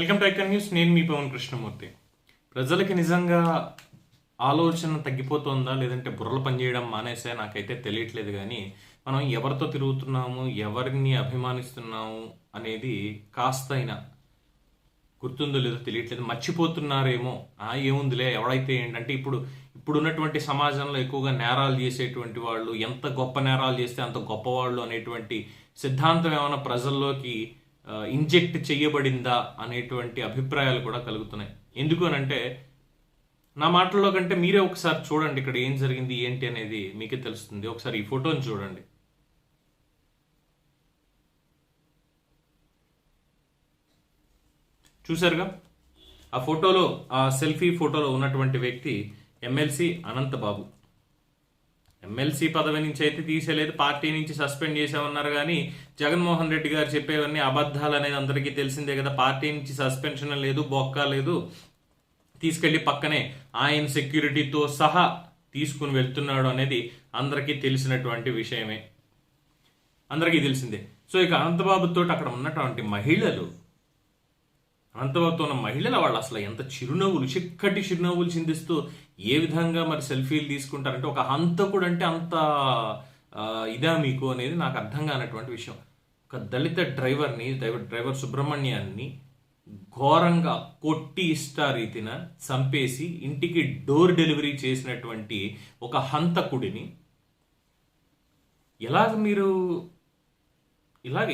Welcome to icon news. నేను మీ పవన్ కృష్ణమూర్తి. ప్రజలకి నిజంగా ఆలోచన తగ్గిపోతుందా, లేదంటే బుర్రలు పనిచేయడం మానేసే నాకైతే తెలియట్లేదు. కానీ మనం ఎవరితో తిరుగుతున్నాము, ఎవరిని అభిమానిస్తున్నాము అనేది కాస్త అయినా గుర్తుందో లేదో తెలియట్లేదు. మర్చిపోతున్నారేమో. ఏముందిలే, ఎవడైతే ఏంటంటే ఇప్పుడున్నటువంటి సమాజంలో ఎక్కువగా నేరాలు చేసేటువంటి వాళ్ళు ఎంత గొప్ప నేరాలు చేస్తే అంత గొప్పవాళ్ళు అనేటువంటి సిద్ధాంతం ఏమైనా ప్రజల్లోకి ఇంజెక్ట్ చేయబడిందా అనేటువంటి అభిప్రాయాలు కూడా కలుగుతున్నాయి. ఎందుకు అనంటే, నా మాటల్లో కంటే మీరే ఒకసారి చూడండి ఇక్కడ ఏం జరిగింది ఏంటి అనేది మీకే తెలుస్తుంది. ఒకసారి ఈ ఫోటోని చూడండి. చూసారుగా, ఆ ఫోటోలో, ఆ సెల్ఫీ ఫోటోలో ఉన్నటువంటి వ్యక్తి ఎమ్మెల్సీ అనంతబాబు. ఎమ్మెల్సీ పదవి నుంచి అయితే తీసేలేదు, పార్టీ నుంచి సస్పెండ్ చేసామన్నారు. కానీ జగన్మోహన్ రెడ్డి గారు చెప్పేవన్నీ అబద్ధాలు అనేది అందరికీ తెలిసిందే కదా. పార్టీ నుంచి సస్పెన్షన్ లేదు, బొక్క లేదు, తీసుకెళ్లి పక్కనే ఆయన సెక్యూరిటీతో సహా తీసుకుని వెళ్తున్నాడు అనేది అందరికీ తెలిసినటువంటి విషయమే, అందరికీ తెలిసిందే. సో ఇక అనంతబాబుతో అక్కడ ఉన్నటువంటి మహిళలు, అనంతబాబుతో ఉన్న మహిళల వాళ్ళు అసలు ఎంత చిరునవ్వులు, చిక్కటి చిరునవ్వులు చిందిస్తూ ఏ విధంగా మరి సెల్ఫీలు తీసుకుంటారంటే, ఒక హంతకుడు అంటే అంత ఇదా మీకు అనేది నాకు అర్థం కానటువంటి విషయం. ఒక దళిత డ్రైవర్ సుబ్రహ్మణ్యాన్ని ఘోరంగా కొట్టి ఇష్టారీతిన చంపేసి ఇంటికి డోర్ డెలివరీ చేసినటువంటి ఒక హంతకుడిని మీరు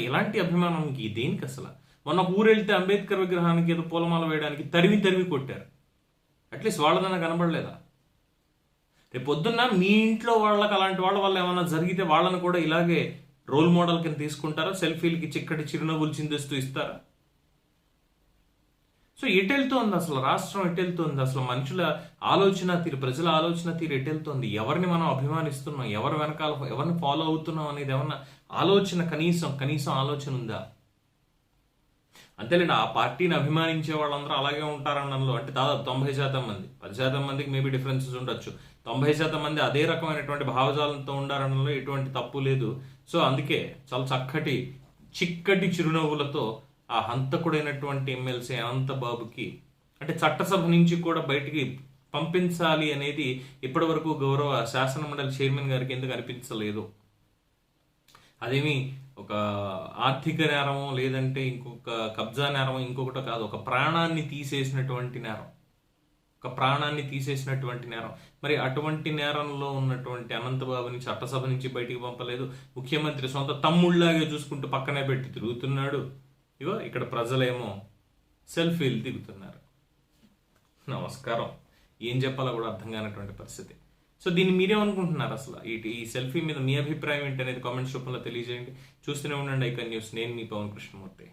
ఎలాంటి అభిమానం దేనికి అసలు? మొన్న ఊరు వెళ్తే అంబేద్కర్ విగ్రహానికి ఏదో పూలమాల వేయడానికి తరివి కొట్టారు. అట్లీస్ట్ వాళ్ళదన్నా కనబడలేదా? రేపు పొద్దున్న మీ ఇంట్లో వాళ్ళకి అలాంటి వాళ్ళ వల్ల ఏమైనా జరిగితే వాళ్ళని కూడా ఇలాగే రోల్ మోడల్ కింద తీసుకుంటారా? సెల్ఫీలకి చిక్కటి చిరునవ్వులు చిందిస్తూ ఇస్తారా? సో ఎటెళ్తోంది అసలు రాష్ట్రం? ఎటెళ్తోంది అసలు? మనుషుల ఆలోచన తీరు, ప్రజల ఆలోచన తీరు ఎటెళ్తోంది? ఎవరిని మనం అభిమానిస్తున్నాం, ఎవరి వెనకాల ఎవరిని ఫాలో అవుతున్నాం అనేది ఏమన్నా ఆలోచన, కనీసం ఆలోచన ఉందా? అంతేలేండి, ఆ పార్టీని అభిమానించే వాళ్ళందరూ అలాగే ఉంటారన్నలో అంటే దాదాపు 90% మంది, 10% మందికి మేబీ డిఫరెన్సెస్ ఉండొచ్చు. 90% మంది అదే రకమైనటువంటి భావజాలంతో ఉండారన్నలో ఎటువంటి తప్పు లేదు. సో అందుకే చాలా చిక్కటి చిరునవ్వులతో ఆ హంతకుడైనటువంటి ఎమ్మెల్సీ అనంతబాబుకి అంటే చట్టసభ నుంచి కూడా బయటికి పంపించాలి అనేది ఇప్పటి వరకు గౌరవ శాసనమండలి చైర్మన్ గారికి ఎందుకు అనిపించలేదు? అదేమి ఒక ఆర్థిక నేరమో, లేదంటే ఇంకొక కబ్జా నేరమో, ఇంకొకటో కాదు. ఒక ప్రాణాన్ని తీసేసినటువంటి నేరం. మరి అటువంటి నేరంలో ఉన్నటువంటి అనంతబాబుని చట్టసభ నుంచి బయటికి పంపలేదు. ముఖ్యమంత్రి సొంత తమ్ముళ్లాగే చూసుకుంటూ పక్కనే పెట్టి తిరుగుతున్నాడు. ఇగో ఇక్కడ ప్రజలేమో సెల్ఫీలు దిగుతున్నారు. నమస్కారం, ఏం చెప్పాలో కూడా అర్థం కానటువంటి పరిస్థితి. సో దీన్ని మీరేమనుకుంటున్నారు అసలు? ఈ సెల్ఫీ మీద మీ అభిప్రాయం ఏంటి అనేది కామెంట్స్ రూపంలో తెలియజేయండి. చూస్తూనే ఉండండి ఐకాన్ న్యూస్. నేను మీ పవన్ కృష్ణమూర్తి.